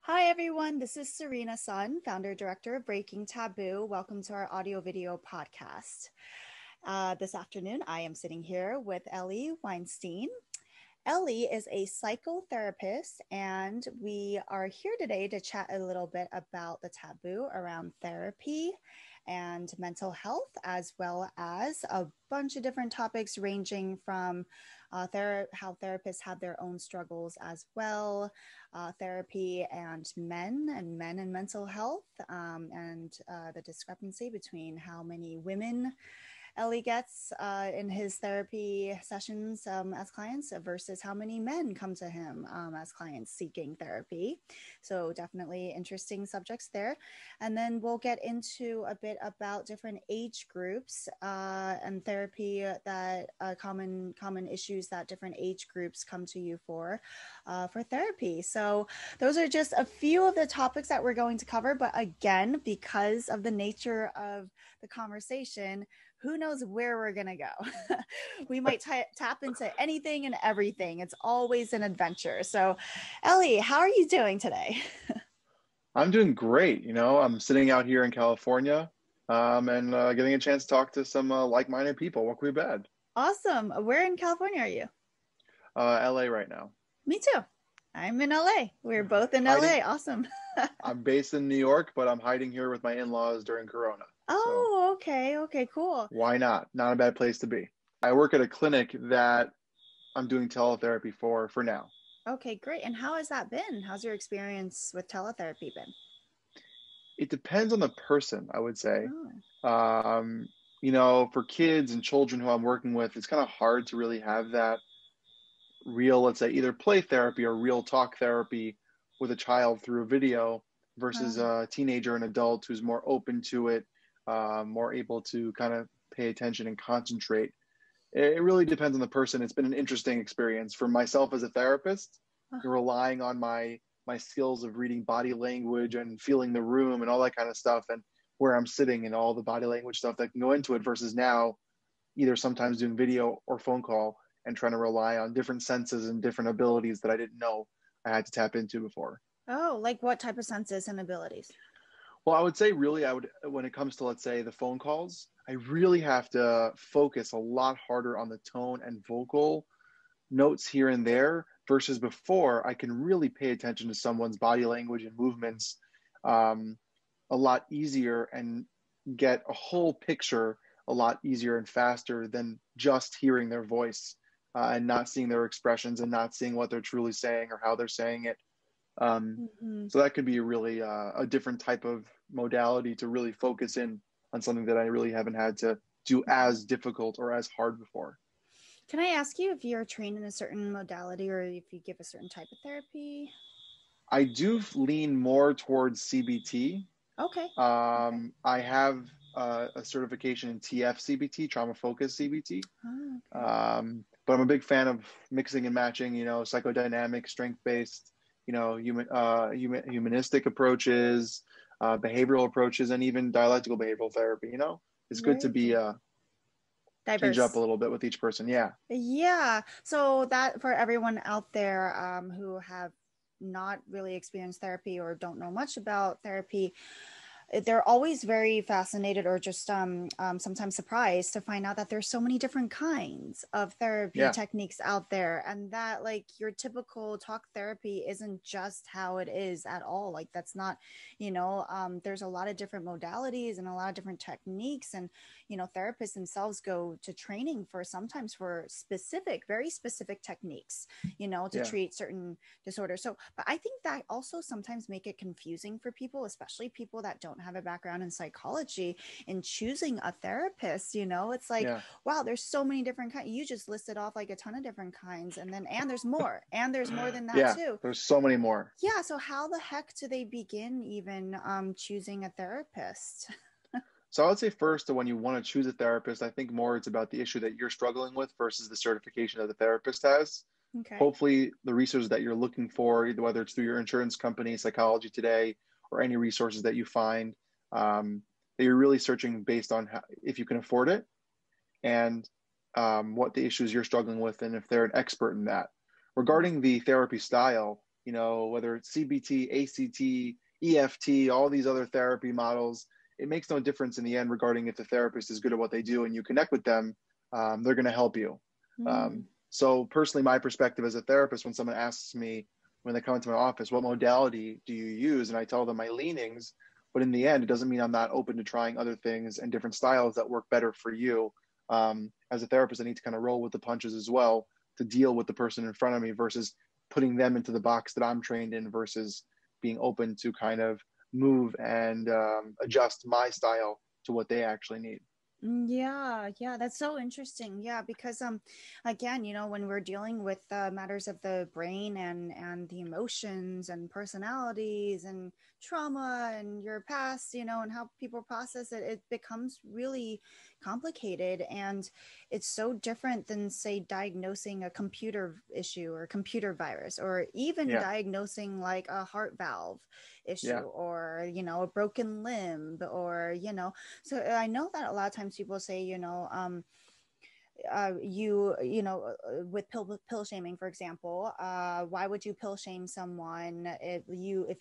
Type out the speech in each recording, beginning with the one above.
Hi everyone, this is Serena Sun, founder director of Breaking Taboo. Welcome to our audio video podcast. This afternoon, I am sitting here with Eli Weinstein. Eli is a psychotherapist, and we are here today to chat a little bit about the taboo around therapy and mental health, as well as a bunch of different topics ranging from how therapists have their own struggles as well, therapy and men and mental health, and the discrepancy between how many women Eli gets in his therapy sessions as clients versus how many men come to him as clients seeking therapy. So definitely interesting subjects there. And then we'll get into a bit about different age groups and therapy that common issues that different age groups come to you for therapy. So those are just a few of the topics that we're going to cover. But again, because of the nature of the conversation, who knows where we're going to go. We might tap into anything and everything. It's always an adventure. So, Eli, how are you doing today? I'm doing great. I'm sitting out here in California and getting a chance to talk to some like-minded people. What could be bad? Awesome. Where in California are you? LA right now. Me too. I'm in LA. We're both in Hiding, LA. Awesome. I'm based in New York, but I'm hiding here with my in-laws during Corona. So Oh, okay. Okay, cool. why not? Not a bad place to be. I work at a clinic that I'm doing teletherapy for now. Okay, great. And how has that been? How's your experience with teletherapy been? It depends on the person, I would say. Oh. For kids and children who I'm working with, it's kind of hard to really have that real, let's say, either play therapy or real talk therapy with a child through a video versus a teenager and adult who's more open to it, more able to kind of pay attention and concentrate. It really depends on the person. It's been an interesting experience for myself as a therapist, relying on my skills of reading body language and feeling the room and all that kind of stuff, and where I'm sitting and all the body language stuff that can go into it, versus now either sometimes doing video or phone call and trying to rely on different senses and different abilities that I didn't know I had to tap into before. Oh, like what type of senses and abilities? Well, I would say really, when it comes to, let's say, the phone calls, I really have to focus a lot harder on the tone and vocal notes here and there, versus before I can really pay attention to someone's body language and movements a lot easier and get a whole picture a lot easier and faster than just hearing their voice and not seeing their expressions and not seeing what they're truly saying or how they're saying it. So that could be really a different type of modality to really focus in on something that I really haven't had to do as difficult or as hard before. Can I ask you if you're trained in a certain modality or if you give a certain type of therapy? I do lean more towards CBT. Okay. I have a certification in TF-CBT, trauma focused CBT. Oh, okay. But I'm a big fan of mixing and matching, psychodynamic, strength-based, humanistic approaches, behavioral approaches, and even dialectical behavioral therapy. It's good to be diverse. Change up a little bit with each person. Yeah. So that for everyone out there who have not really experienced therapy or don't know much about therapy, they're always very fascinated or just sometimes surprised to find out that there's so many different kinds of therapy techniques out there, and that like your typical talk therapy isn't just how it is at all. Like that's not, there's a lot of different modalities and a lot of different techniques, and therapists themselves go to training for sometimes for very specific techniques, to treat certain disorders. So, but I think that also sometimes make it confusing for people, especially people that don't have a background in psychology, in choosing a therapist. It's like, wow, there's so many different kinds. You just listed off like a ton of different kinds, and there's more than that too. There's so many more. So how the heck do they begin even choosing a therapist? So I would say first, when you want to choose a therapist, I think more it's about the issue that you're struggling with versus the certification that the therapist has. Okay. Hopefully the resources that you're looking for, whether it's through your insurance company, Psychology Today, or any resources that you find, that you're really searching based on if you can afford it and what the issues you're struggling with, and if they're an expert in that. Regarding the therapy style, whether it's CBT, ACT, EFT, all these other therapy models, it makes no difference in the end regarding if the therapist is good at what they do and you connect with them, they're going to help you. So personally, my perspective as a therapist, when someone asks me, when they come into my office, what modality do you use? And I tell them my leanings, but in the end, it doesn't mean I'm not open to trying other things and different styles that work better for you. As a therapist, I need to kind of roll with the punches as well to deal with the person in front of me versus putting them into the box that I'm trained in versus being open to kind of move and adjust my style to what they actually need. Yeah, that's so interesting. Yeah, because again, when we're dealing with matters of the brain and the emotions and personalities and trauma and your past, and how people process it, it becomes really complicated, and it's so different than, say, diagnosing a computer issue or computer virus, or even diagnosing like a heart valve issue, or a broken limb, or so I know that a lot of times people say, with pill shaming, for example, why would you pill shame someone if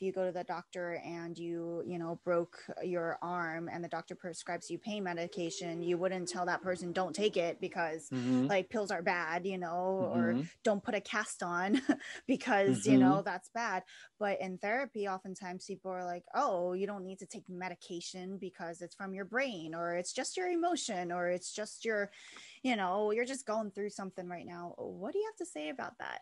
you go to the doctor and you broke your arm and the doctor prescribes you pain medication? You wouldn't tell that person don't take it because like pills are bad, or don't put a cast on because that's bad. But in therapy, oftentimes people are like, oh, you don't need to take medication because it's from your brain, or it's just your emotion, or it's just your you're just going through something right now. What do you have to say about that?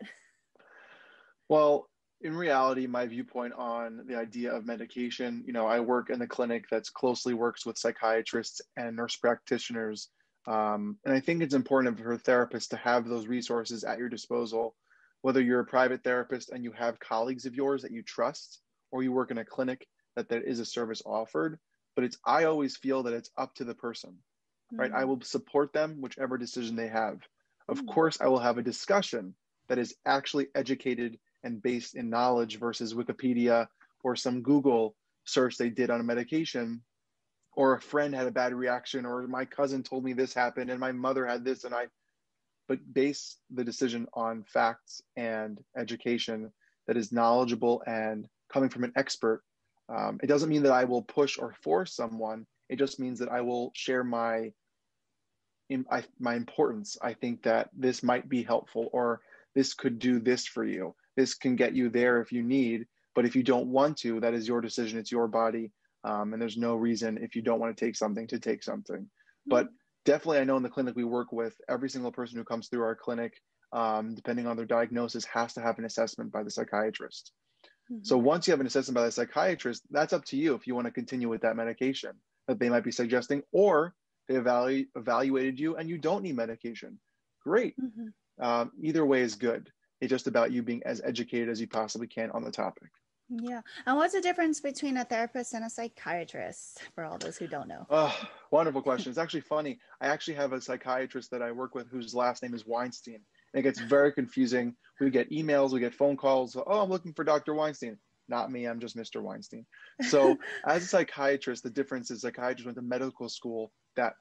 Well, in reality, my viewpoint on the idea of medication, I work in the clinic that's closely works with psychiatrists and nurse practitioners. And I think it's important for therapists to have those resources at your disposal, whether you're a private therapist and you have colleagues of yours that you trust, or you work in a clinic that there is a service offered. But I always feel that it's up to the person. Right? I will support them, whichever decision they have. Of course, I will have a discussion that is actually educated and based in knowledge versus Wikipedia or some Google search they did on a medication, or a friend had a bad reaction, or my cousin told me this happened and my mother had this, but base the decision on facts and education that is knowledgeable and coming from an expert. It doesn't mean that I will push or force someone. It just means that I will share my importance. I think that this might be helpful, or this could do this for you. This can get you there if you need, but if you don't want to, that is your decision. It's your body. And there's no reason if you don't want to take something to take something. But definitely, I know in the clinic we work with, every single person who comes through our clinic, depending on their diagnosis, has to have an assessment by the psychiatrist. So once you have an assessment by the psychiatrist, that's up to you if you want to continue with that medication that they might be suggesting, or they evaluated you and you don't need medication. Great. Either way is good. It's just about you being as educated as you possibly can on the topic. Yeah. And what's the difference between a therapist and a psychiatrist, for all those who don't know? Wonderful question. It's actually funny. I actually have a psychiatrist that I work with whose last name is Weinstein. And it gets very confusing. We get emails, we get phone calls. Oh, I'm looking for Dr. Weinstein. Not me, I'm just Mr. Weinstein. So as a psychiatrist, the difference is psychiatrist went to medical school that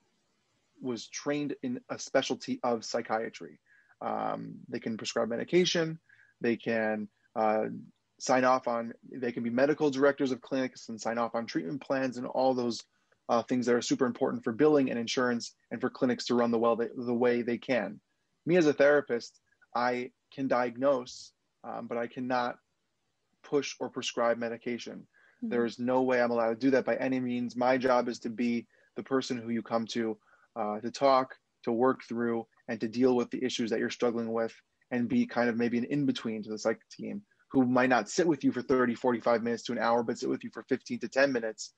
was trained in a specialty of psychiatry. They can prescribe medication. They can sign off on, they can be medical directors of clinics and sign off on treatment plans and all those things that are super important for billing and insurance and for clinics to run the way they can. Me as a therapist, I can diagnose, but I cannot push or prescribe medication. There is no way I'm allowed to do that by any means. My job is to be the person who you come to talk, to work through, and to deal with the issues that you're struggling with, and be kind of maybe an in-between to the psych team who might not sit with you for 30, 45 minutes to an hour, but sit with you for 15 to 10 minutes.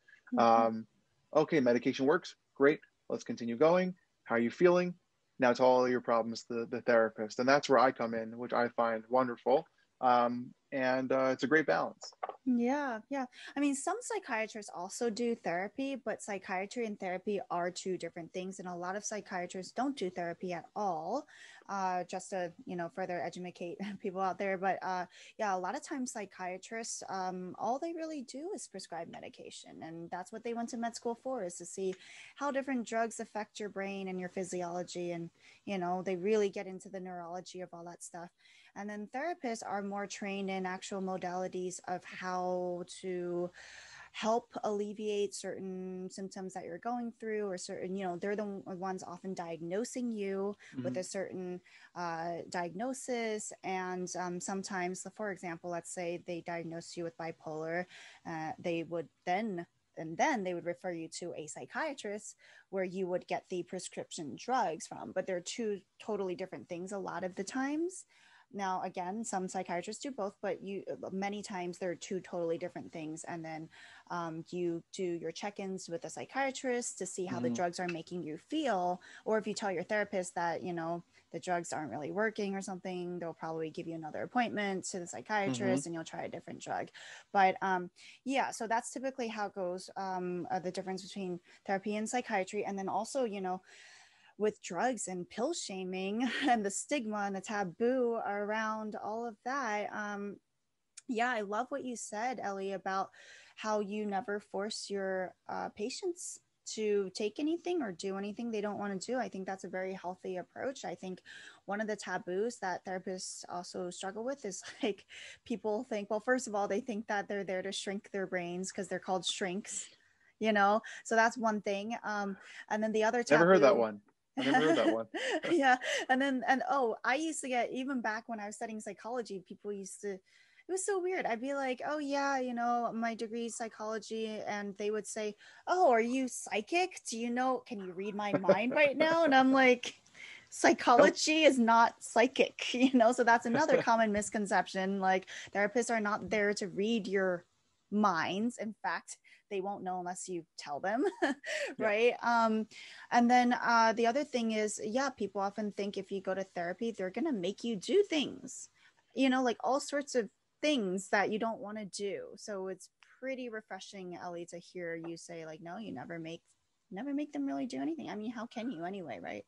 Okay, medication works. Great. Let's continue going. How are you feeling? Now it's all your problems, the therapist. And that's where I come in, which I find wonderful. And it's a great balance. Yeah. I mean, some psychiatrists also do therapy, but psychiatry and therapy are two different things. And a lot of psychiatrists don't do therapy at all, just to, further educate people out there. But yeah, a lot of times psychiatrists, all they really do is prescribe medication. And that's what they went to med school for, is to see how different drugs affect your brain and your physiology. And, they really get into the neurology of all that stuff. And then therapists are more trained in actual modalities of how to help alleviate certain symptoms that you're going through, or certain, they're the ones often diagnosing you with a certain diagnosis. And sometimes, for example, let's say they diagnose you with bipolar, they would then they would refer you to a psychiatrist where you would get the prescription drugs from. But they're two totally different things a lot of the times. Now, again, some psychiatrists do both, but many times they're two totally different things. And then you do your check-ins with a psychiatrist to see how the drugs are making you feel. Or if you tell your therapist that, the drugs aren't really working or something, they'll probably give you another appointment to the psychiatrist and you'll try a different drug. But yeah, so that's typically how it goes, the difference between therapy and psychiatry. And then also, with drugs and pill shaming and the stigma and the taboo around all of that. Yeah, I love what you said, Ellie, about how you never force your patients to take anything or do anything they don't want to do. I think that's a very healthy approach. I think one of the taboos that therapists also struggle with is like, people think, well, first of all, they think that they're there to shrink their brains because they're called shrinks, so that's one thing. And then the other taboo. Never heard that one. I never heard that one. Yeah. I used to get, even back when I was studying psychology, people used to, it was so weird. I'd be like, oh yeah, my degree is psychology. And they would say, oh, are you psychic? Can you read my mind right now? And I'm like, psychology is not psychic, so that's another common misconception. Like, therapists are not there to read your minds. In fact, they won't know unless you tell them. Right. And then the other thing is, people often think if you go to therapy, they're going to make you do things, like all sorts of things that you don't want to do. So it's pretty refreshing, Ellie, to hear you say, like, no, you never make them really do anything. I mean, how can you anyway, right?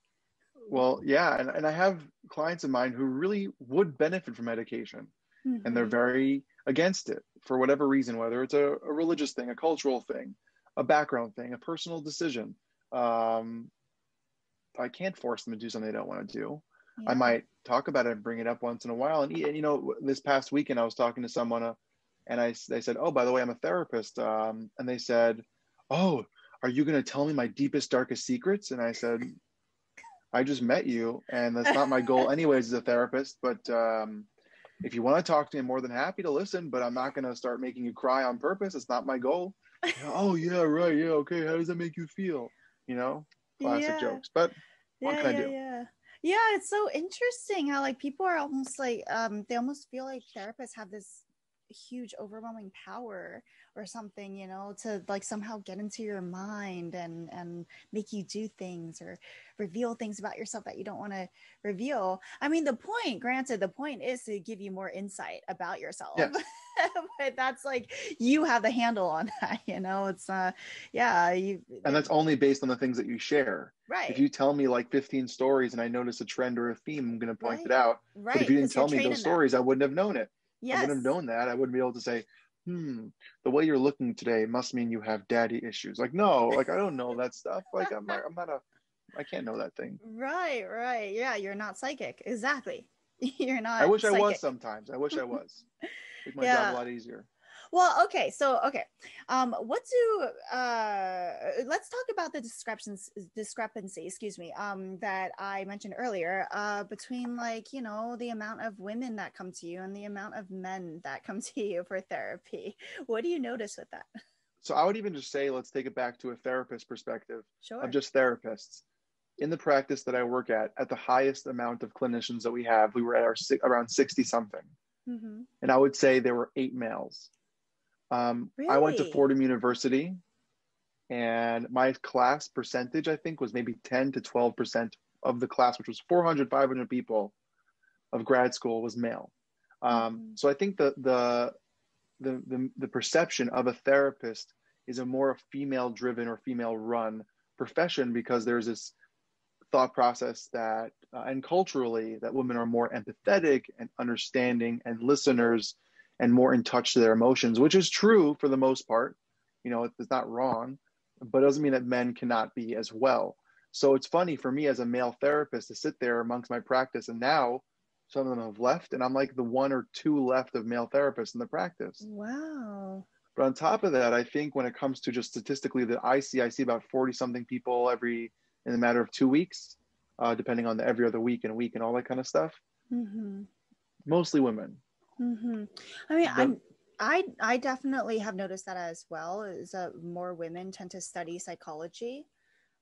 Well, yeah. And I have clients of mine who really would benefit from medication. And they're very against it for whatever reason, whether it's a religious thing, a cultural thing, a background thing, a personal decision. I can't force them to do something they don't want to do. I might talk about it and bring it up once in a while. And this past weekend, I was talking to someone and they said, oh, by the way, I'm a therapist. And they said, oh, are you going to tell me my deepest, darkest secrets? And I said, I just met you, and that's not my goal anyways as a therapist, but if you want to talk to me, I'm more than happy to listen, but I'm not going to start making you cry on purpose. It's not my goal. Oh, yeah, right. Yeah, okay. How does that make you feel? Classic jokes. But what can I do? Yeah, it's so interesting how, like, people are almost like, they almost feel like therapists have this huge overwhelming power or something, to like somehow get into your mind and make you do things or reveal things about yourself that you don't want to reveal. I mean, the point is to give you more insight about yourself. Yes. But that's like, you have the handle on that, it's and that's only based on the things that you share. Right. If you tell me like 15 stories and I notice a trend or a theme, I'm going to point it out. Right. But if you didn't tell me those stories, I wouldn't have known it. Yes. I wouldn't have known that. I wouldn't be able to say, the way you're looking today must mean you have daddy issues. Like, no, like, I don't know that stuff. Like, I can't know that thing. Right. Yeah, you're not psychic. Exactly. You're not. I wish psychic. I was sometimes. I wish I was. Make my job a lot easier. Well, okay. So, let's talk about the discrepancy, that I mentioned earlier, between, like, the amount of women that come to you and the amount of men that come to you for therapy. What do you notice with that? So I would even just say, let's take it back to a therapist perspective. Sure. Of just therapists. In the practice that I work at the highest amount of clinicians that we have, we were at around 60 something. Mm-hmm. And I would say there were 8 males. Really? I went to Fordham University, and my class percentage, I think, was maybe 10 to 12% of the class, which was 400, 500 people of grad school, was male. So I think the perception of a therapist is a more female-driven or female-run profession, because there's this thought process that, and culturally, that women are more empathetic and understanding and listeners and more in touch to their emotions, which is true for the most part. It's not wrong, but it doesn't mean that men cannot be as well. So it's funny for me as a male therapist to sit there amongst my practice, and now some of them have left, and I'm like the one or two left of male therapists in the practice. Wow. But on top of that, I think when it comes to just statistically that I see about 40 something people in a matter of 2 weeks, depending on the every other week and a week and all that kind of stuff. Mm-hmm. Mostly women. Mm-hmm. I mean, But I definitely have noticed that as well. Is more women tend to study psychology.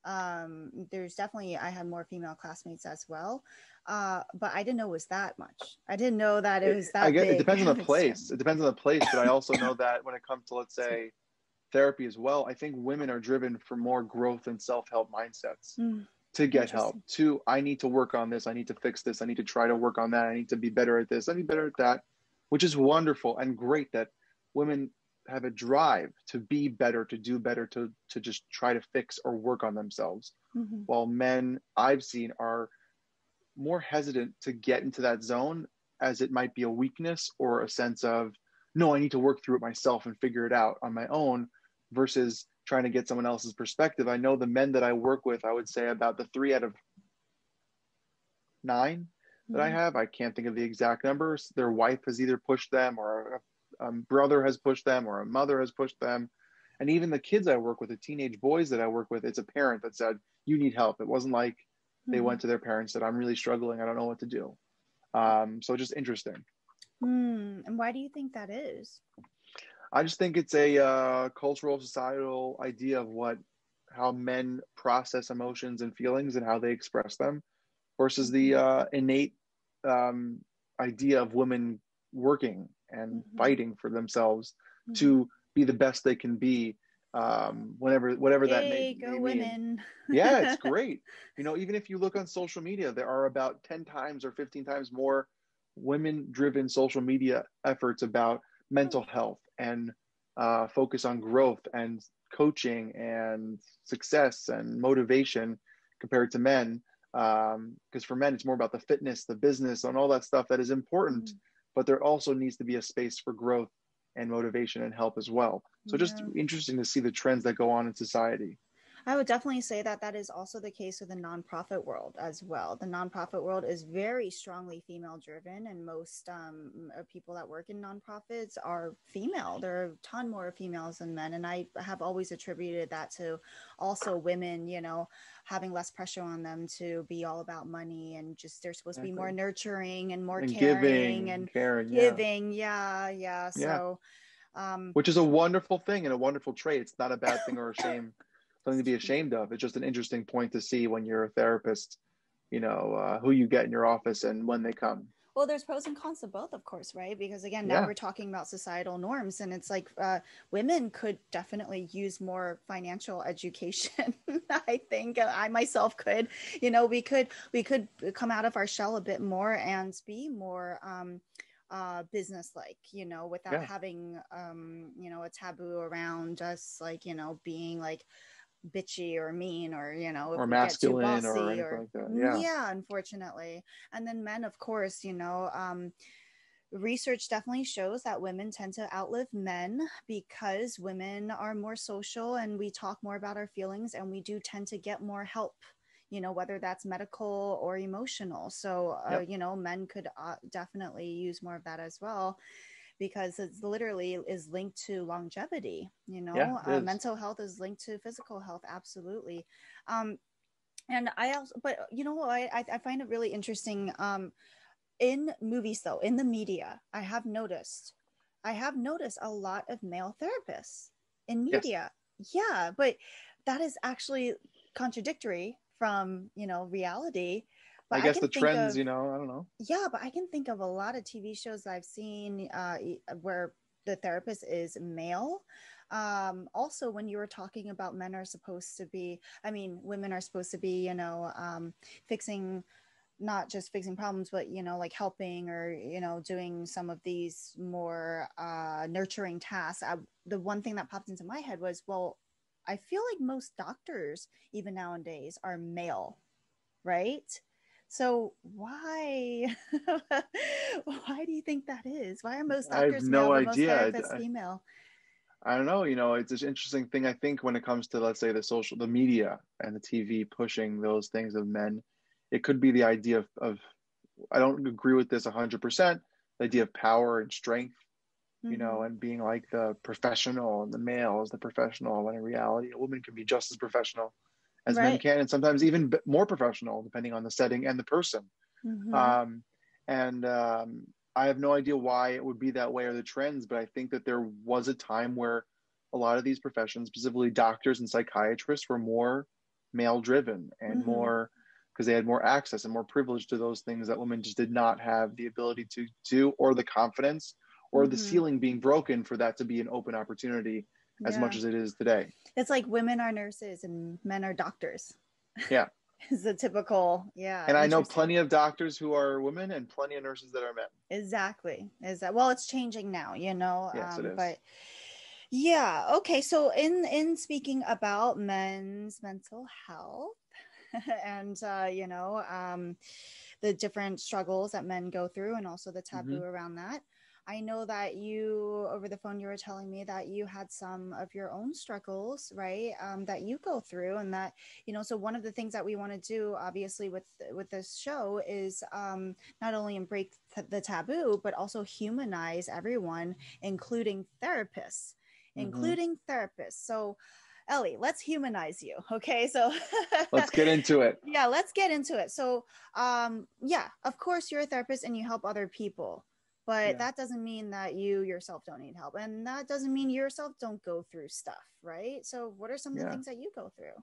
There's definitely, I had more female classmates as well, but I didn't know it was that much. I didn't know that it was I that get it big. depends on the place. It depends on the place, but I also know that when it comes to, let's say, therapy as well, I think women are driven for more growth and self-help mindsets to get help. I need to work on this. I need to fix this. I need to try to work on that. I need to be better at this. I need to be better at that, which is wonderful and great that women have a drive to be better, to do better, to just try to fix or work on themselves. Mm-hmm. While men I've seen are more hesitant to get into that zone, as it might be a weakness or a sense of, no, I need to work through it myself and figure it out on my own, versus trying to get someone else's perspective. I know the men that I work with, I would say about the 3 out of 9 that I have, I can't think of the exact numbers, their wife has either pushed them, or a brother has pushed them, or a mother has pushed them. And even the kids I work with, the teenage boys that I work with, it's a parent that said, you need help. It wasn't like they went to their parents and said, I'm really struggling, I don't know what to do. So just interesting. And why do you think that is? I just think it's a cultural, societal idea of how men process emotions and feelings and how they express them, versus the innate idea of women working and fighting for themselves to be the best they can be, whatever that may women. mean. Yeah, it's great. Even if you look on social media, there are about 10 times or 15 times more women-driven social media efforts about mental health and focus on growth and coaching and success and motivation compared to men. Because for men, it's more about the fitness, the business, and all that stuff that is important, but there also needs to be a space for growth and motivation and help as well. So just interesting to see the trends that go on in society. I would definitely say that that is also the case with the nonprofit world as well. The nonprofit world is very strongly female driven, and most people that work in nonprofits are female. There are a ton more females than men. And I have always attributed that to also women, having less pressure on them to be all about money, and just they're supposed to be more nurturing and more caring and giving. Yeah. So, which is a wonderful thing and a wonderful trait. It's not a bad thing or a shame. Something to be ashamed of. It's just an interesting point to see when you're a therapist, who you get in your office and when they come. Well, there's pros and cons to both, of course, right? Because again, now we're talking about societal norms, and it's like women could definitely use more financial education. I think I myself could, we could come out of our shell a bit more and be more business-like, without having, a taboo around us, like, being like bitchy or mean, or if or we masculine get too bossy or anything like that. Yeah, unfortunately. And then men, of course, research definitely shows that women tend to outlive men because women are more social and we talk more about our feelings, and we do tend to get more help, whether that's medical or emotional. So men could definitely use more of that as well, because it's literally is linked to longevity. Mental health is linked to physical health, absolutely. And I also, but I find it really interesting, in movies, though, in the media, I have noticed a lot of male therapists in media. Yeah, but that is actually contradictory from reality. But I guess the trends, I don't know. Yeah, but I can think of a lot of TV shows I've seen where the therapist is male. Also, when you were talking about women are supposed to be, fixing, not just fixing problems, but, like helping or, doing some of these more nurturing tasks. The one thing that popped into my head was, well, I feel like most doctors, even nowadays, are male, right? So why do you think that is? Why are most doctors male, but most therapists female? I don't know. It's an interesting thing. I think when it comes to, let's say, the media and the TV pushing those things of men, it could be the idea of I don't agree with this 100%. The idea of power and strength, Mm-hmm. and being like the professional, and the male is the professional, when in reality, a woman can be just as professional as men Right. can, and sometimes even more professional, depending on the setting and the person. Mm-hmm. Um, and I have no idea why it would be that way or the trends, but I think that there was a time where a lot of these professions, specifically doctors and psychiatrists, were more male driven and Mm-hmm. more, because they had more access and more privilege to those things that women just did not have the ability to do, or the confidence, or the Mm-hmm. ceiling being broken for that to be an open opportunity as much Yeah. as it is today. It's like women are nurses and men are doctors. Yeah. Is the typical, yeah, And I know interesting. plenty of doctors who are women and plenty of nurses that are men. Exactly. Is that, well, it's changing now, Yes, it is. but yeah, okay. So in speaking about men's mental health and the different struggles that men go through and also the taboo Mm-hmm. around that. I know that you, over the phone, you were telling me that you had some of your own struggles, right? That you go through, and that, so one of the things that we want to do, obviously, with this show is not only break the taboo, but also humanize everyone, including therapists, Mm-hmm. So, Ellie, let's humanize you. Okay. So Let's get into it. yeah, let's get into it. So, yeah, of course you're a therapist and you help other people, but Yeah. that doesn't mean that you yourself don't need help. And that doesn't mean you yourself don't go through stuff, right? So what are some of the Yeah. things that you go through?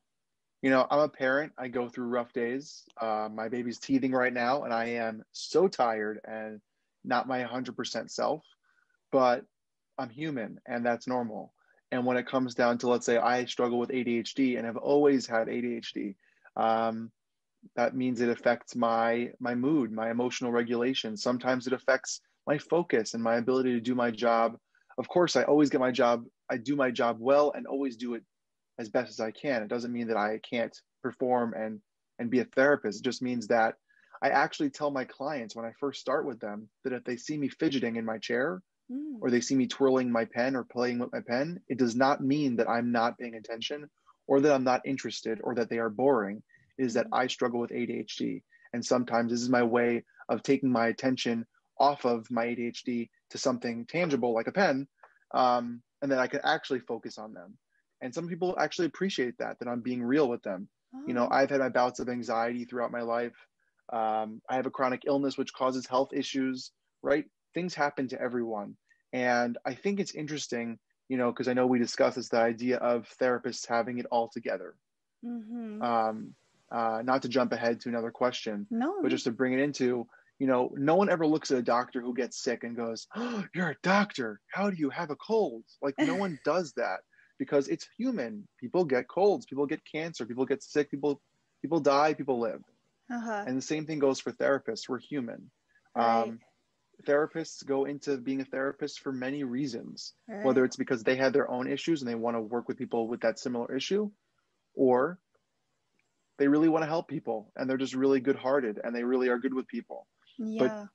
I'm a parent. I go through rough days. My baby's teething right now, and I am so tired and not my 100% self, but I'm human, and that's normal. And when it comes down to, let's say, I struggle with ADHD and have always had ADHD, um, that means it affects my mood, my emotional regulation. Sometimes it affects my focus and my ability to do my job. Of course, I always get my job. I do my job well and always do it as best as I can. It doesn't mean that I can't perform and be a therapist. It just means that I actually tell my clients when I first start with them that if they see me fidgeting in my chair, Mm, or they see me twirling my pen or playing with my pen, it does not mean that I'm not paying attention or that I'm not interested or that they are boring. It is that mm, I struggle with ADHD. And sometimes this is my way of taking my attention off of my ADHD to something tangible like a pen, and then I can actually focus on them. And some people actually appreciate that I'm being real with them. oh, I've had my bouts of anxiety throughout my life. I have a chronic illness which causes health issues, right? Things happen to everyone. And I think it's interesting, because I know we discussed this, the idea of therapists having it all together. mm-hmm. Um, not to jump ahead to another question, No, but no. just to bring it into, no one ever looks at a doctor who gets sick and goes, "Oh, you're a doctor. How do you have a cold?" Like, no one does that, because it's human. People get colds, people get cancer, people get sick, people die, people live. Uh-huh. And the same thing goes for therapists. We're human. Right, Um, Therapists go into being a therapist for many reasons, right. whether it's because they have their own issues and they want to work with people with that similar issue, or they really want to help people and they're just really good hearted and they really are good with people. But Yeah.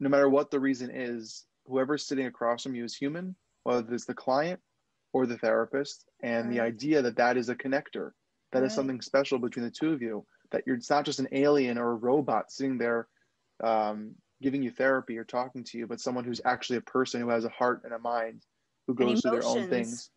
no matter what the reason is, whoever's sitting across from you is human, whether it's the client or the therapist. And the Right, idea that that is a connector, that is right. something special between the two of you, that it's not just an alien or a robot sitting there giving you therapy or talking to you, but someone who's actually a person who has a heart and a mind, who And goes through their own emotions. things.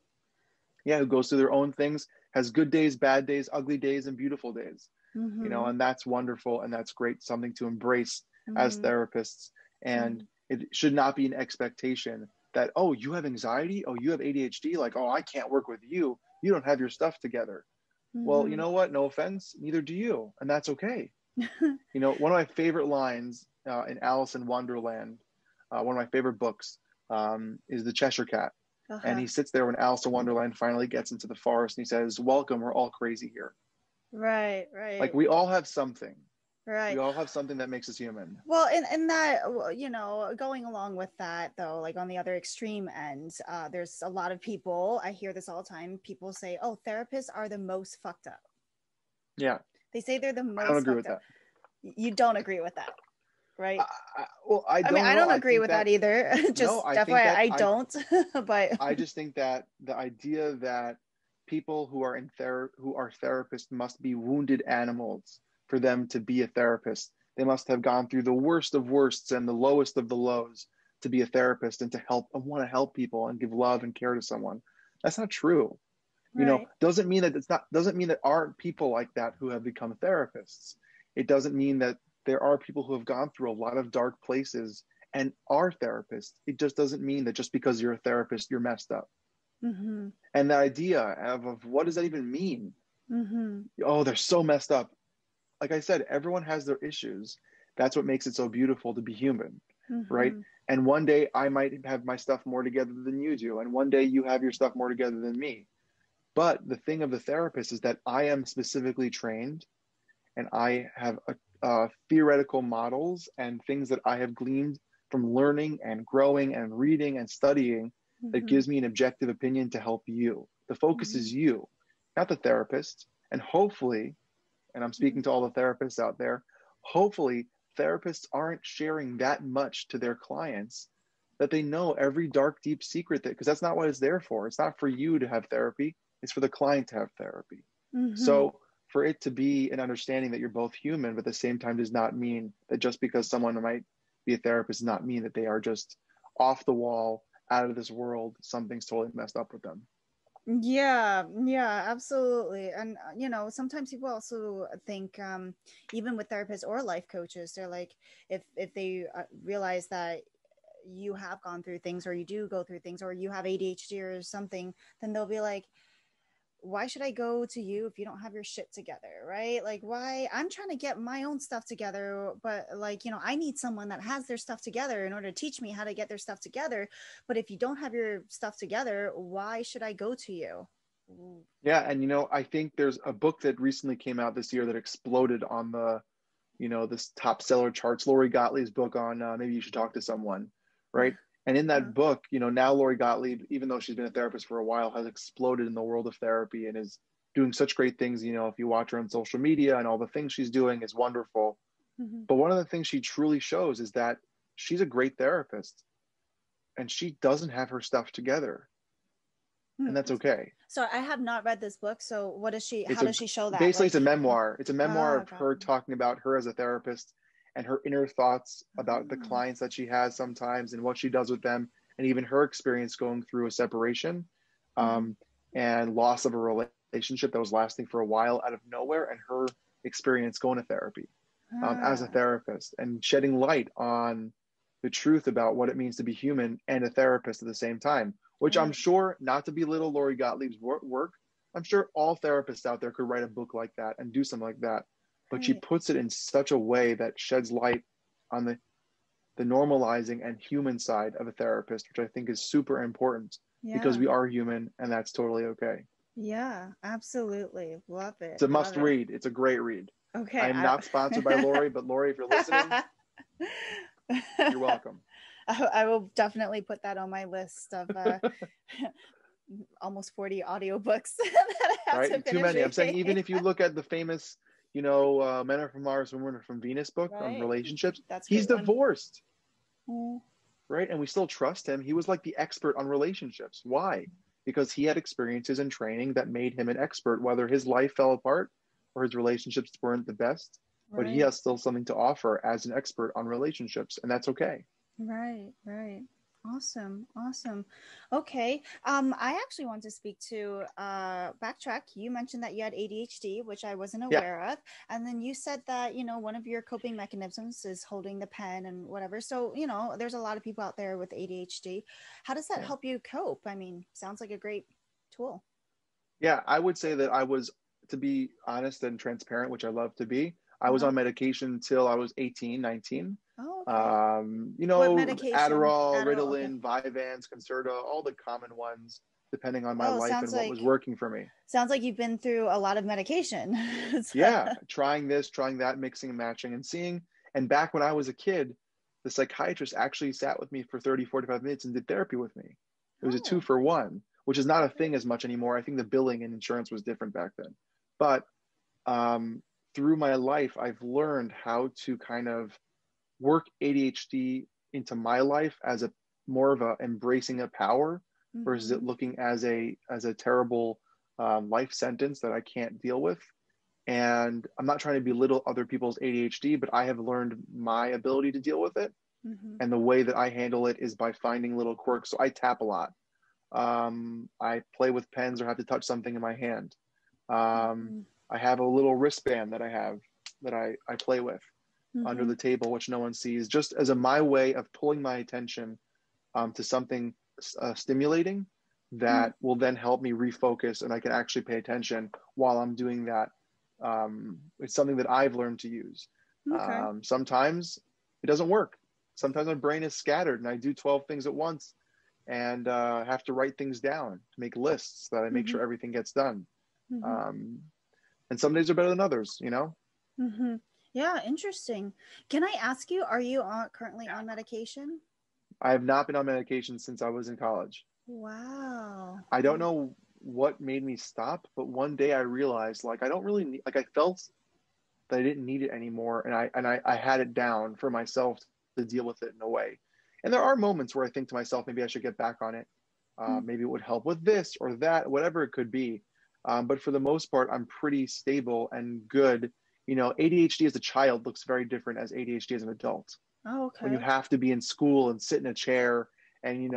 Yeah, who goes through their own things, has good days, bad days, ugly days, and beautiful days. Mm-hmm. And that's wonderful and that's great, something to embrace as Mm-hmm. therapists. And Mm-hmm. it should not be an expectation that, oh, you have anxiety, oh, you have ADHD, like, oh, I can't work with you. You don't have your stuff together. Well, you Mm-hmm. know what? No offense, neither do you, and that's okay. One of my favorite lines in Alice in Wonderland, one of my favorite books, is the Cheshire Cat. And Uh-huh. he sits there when Alice in Wonderland finally gets into the forest and he says, "Welcome, we're all crazy here." Right, Like, right, we all have something. We right. all have something that makes us human. Well, and that, going along with that, though, like on the other extreme end, there's a lot of people, I hear this all the time. People say, oh, therapists are the most fucked up. Yeah, They say they're the I don't most agree fucked with up. that. You don't agree with that, right? Well, I I mean, don't I know. don't I agree think with that that either. no, Just I think FYI, that I don't. But I just think that the idea that people who are who are therapists must be wounded animals for them to be a therapist. they must have gone through the worst of worsts and the lowest of the lows to be a therapist and to help and want to help people and give love and care to someone. That's not true. Right. Doesn't mean that doesn't mean that aren't people like that who have become therapists. It doesn't mean that there are people who have gone through a lot of dark places and are therapists. It just doesn't mean that just because you're a therapist, you're messed up. Mm-hmm. And the idea of what does that even mean? Mm-hmm. Oh, they're so messed up. Like I said, everyone has their issues. That's what makes it so beautiful to be human, right? Mm-hmm. And one day I might have my stuff more together than you do. And one day you have your stuff more together than me. But the thing of the therapist is that I am specifically trained and I have theoretical models and things that I have gleaned from learning and growing and reading and studying that gives me an objective opinion to help you. The focus is you, not the therapist. And hopefully, and I'm speaking to all the therapists out there, hopefully therapists aren't sharing that much to their clients that they know every dark, deep secret, because that's not what it's there for. It's not for you to have therapy. It's for the client to have therapy. Mm-hmm. So for it to be an understanding that you're both human, but at the same time does not mean that just because someone might be a therapist does not mean that they are just off the wall, out of this world, something's totally messed up with them. Yeah, absolutely. And sometimes people also think, even with therapists or life coaches, they're like, if they realize that you have gone through things, or you do go through things, or you have ADHD or something, then they'll be like, why should I go to you if you don't have your shit together, right? Like, why? I'm trying to get my own stuff together, but I need someone that has their stuff together in order to teach me how to get their stuff together. But if you don't have your stuff together, why should I go to you? Yeah, and I think there's a book that recently came out this year that exploded on the, this top seller charts. Laurie Gottlieb's book on Maybe You Should Talk to Someone, right? And in that book, now Laurie Gottlieb, even though she's been a therapist for a while, has exploded in the world of therapy and is doing such great things. If you watch her on social media and all the things she's doing is wonderful. Mm-hmm. But one of the things she truly shows is that she's a great therapist and she doesn't have her stuff together. And that's okay. So I have not read this book. So what does she, how does she show that? Basically, it's a memoir. It's a memoir of her it. talking about her as a therapist and her inner thoughts about the clients that she has sometimes and what she does with them, and even her experience going through a separation and loss of a relationship that was lasting for a while out of nowhere, and her experience going to therapy as a therapist and shedding light on the truth about what it means to be human and a therapist at the same time, which I'm sure, not to belittle Laurie Gottlieb's work, I'm sure all therapists out there could write a book like that and do something like that. But she puts it in such a way that sheds light on the normalizing and human side of a therapist, which I think is super important because we are human and that's totally okay. Yeah, absolutely. Love it. It's a must read. It's a great read. Okay. I'm not sponsored by Laurie, but Laurie, if you're listening, you're welcome. I will definitely put that on my list of almost 40 audiobooks that I have to finish. Too many. I'm saying even if you look at the famous, Men Are From Mars, Women Are From Venus book on relationships, he's divorced. Right? And we still trust him. He was like the expert on relationships. Why? Because he had experiences and training that made him an expert, whether his life fell apart or his relationships weren't the best, but he has still something to offer as an expert on relationships, and that's okay. Right. Awesome. Okay. I actually want to speak to backtrack. You mentioned that you had ADHD, which I wasn't aware of. And then you said that, one of your coping mechanisms is holding the pen and whatever. So, there's a lot of people out there with ADHD. How does that help you cope? I mean, sounds like a great tool. Yeah, I would say that I was, to be honest and transparent, which I love to be, I was on medication until I was 18, 19. Oh, okay. What medication? Adderall, Ritalin, Vyvanse, Concerta, all the common ones, depending on my life and what was working for me. Sounds like you've been through a lot of medication. Yeah, trying this, trying that, mixing and matching and seeing. And back when I was a kid, the psychiatrist actually sat with me for 30, 45 minutes and did therapy with me. It was a 2-for-1, which is not a thing as much anymore. I think the billing and insurance was different back then. But through my life, I've learned how to kind of work ADHD into my life as a more of a embracing a power versus it looking as a terrible life sentence that I can't deal with. And I'm not trying to belittle other people's ADHD, but I have learned my ability to deal with it. Mm-hmm. And the way that I handle it is by finding little quirks. So I tap a lot. I play with pens or have to touch something in my hand. Mm-hmm. I have a little wristband that I play with under Mm-hmm. the table, which no one sees, just as my way of pulling my attention to something stimulating that will then help me refocus, and I can actually pay attention while I'm doing that. It's something that I've learned to use. Okay. Sometimes it doesn't work. Sometimes my brain is scattered and I do 12 things at once and have to write things down to make lists that I make Mm-hmm. sure everything gets done. Mm-hmm. And some days are better than others, Mm-hmm. Yeah, interesting. Can I ask you, are you currently on medication? I have not been on medication since I was in college. Wow. I don't know what made me stop, but one day I realized like I don't really need, like I felt that I didn't need it anymore, and I had it down for myself to deal with it in a way. And there are moments where I think to myself, maybe I should get back on it. Maybe it would help with this or that, whatever it could be. But for the most part, I'm pretty stable and good. ADHD as a child looks very different as ADHD as an adult. Oh, When you okay. have to be in school and sit in a chair and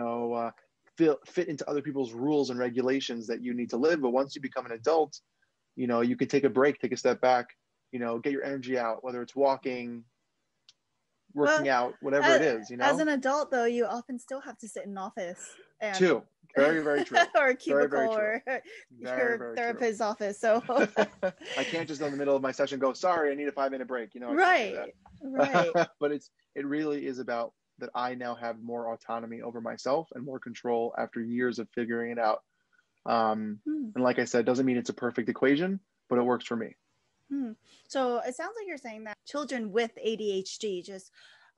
fit into other people's rules and regulations that you need to live. But once you become an adult, you can take a break, take a step back, get your energy out, whether it's walking, Well, working out, whatever it is, as an adult, though, you often still have to sit in an office and True. Very, very true. or a Very, very cubicle true. or Very, your very true. therapist's office. So I can't just in the middle of my session go, sorry, I need a 5-minute break. I can't do right, right. that. But it really is about that I now have more autonomy over myself and more control after years of figuring it out. And like I said, doesn't mean it's a perfect equation, but it works for me. So it sounds like you're saying that children with ADHD just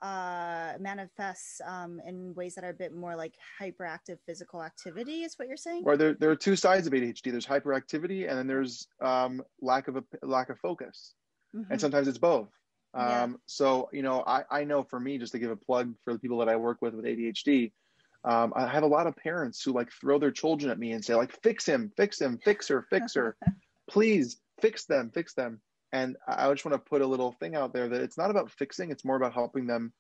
manifests in ways that are a bit more like hyperactive physical activity is what you're saying? Or there are two sides of ADHD. There's hyperactivity and then there's lack of focus. And sometimes it's both. So, I know for me, just to give a plug for the people that I work with ADHD, I have a lot of parents who like throw their children at me and say like, fix him, fix her, please fix them. And I just want to put a little thing out there that it's not about fixing. It's more about helping them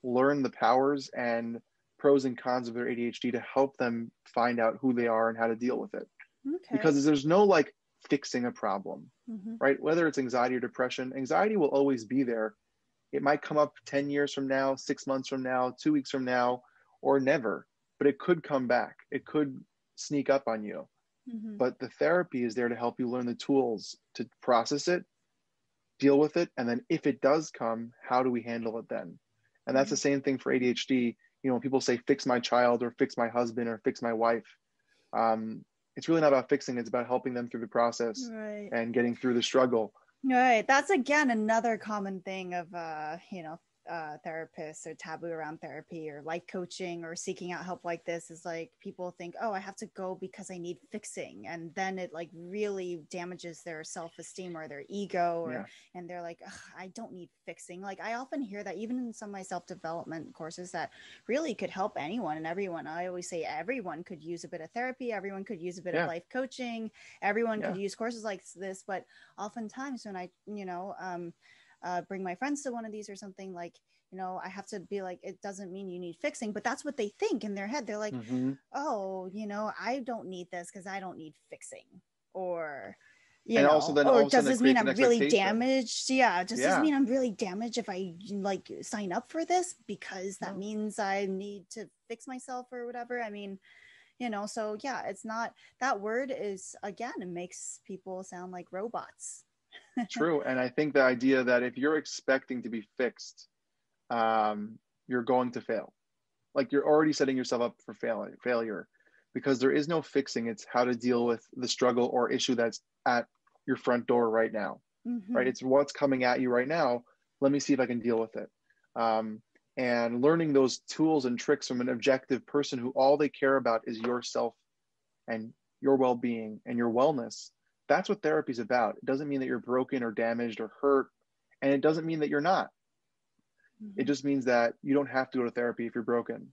learn the powers and pros and cons of their ADHD to help them find out who they are and how to deal with it. Okay. Because there's no like fixing a problem, right? Whether it's anxiety or depression, anxiety will always be there. It might come up 10 years from now, 6 months from now, 2 weeks from now, or never, but it could come back. It could sneak up on you. But the therapy is there to help you learn the tools to process it, deal with it, and then if it does come, how do we handle it then? And that's the same thing for ADHD. When people say fix my child or fix my husband or fix my wife, it's really not about fixing. It's about helping them through the process and getting through the struggle. Right. That's again another common thing of therapists or taboo around therapy or life coaching or seeking out help like this is like people think, oh, I have to go because I need fixing, and then it like really damages their self-esteem or their ego and they're like, I don't need fixing. Like I often hear that even in some of my self-development courses that really could help anyone and everyone. I always say everyone could use a bit of therapy, everyone could use a bit of life coaching, everyone could use courses like this, but oftentimes when I bring my friends to one of these or something, like I have to be like, it doesn't mean you need fixing, but that's what they think in their head. They're like, oh, I don't need this because I don't need fixing, or does this mean I'm really damaged? Does this mean I'm really damaged if I like sign up for this because that means I need to fix myself or whatever? I mean, so it's not, that word is, again, it makes people sound like robots. True. And I think the idea that if you're expecting to be fixed, you're going to fail. Like you're already setting yourself up for failure because there is no fixing. It's how to deal with the struggle or issue that's at your front door right now, right? It's what's coming at you right now. Let me see if I can deal with it. And learning those tools and tricks from an objective person who all they care about is yourself and your well-being and your wellness. That's what therapy is about. It doesn't mean that you're broken or damaged or hurt. And it doesn't mean that you're not. It just means that you don't have to go to therapy if you're broken.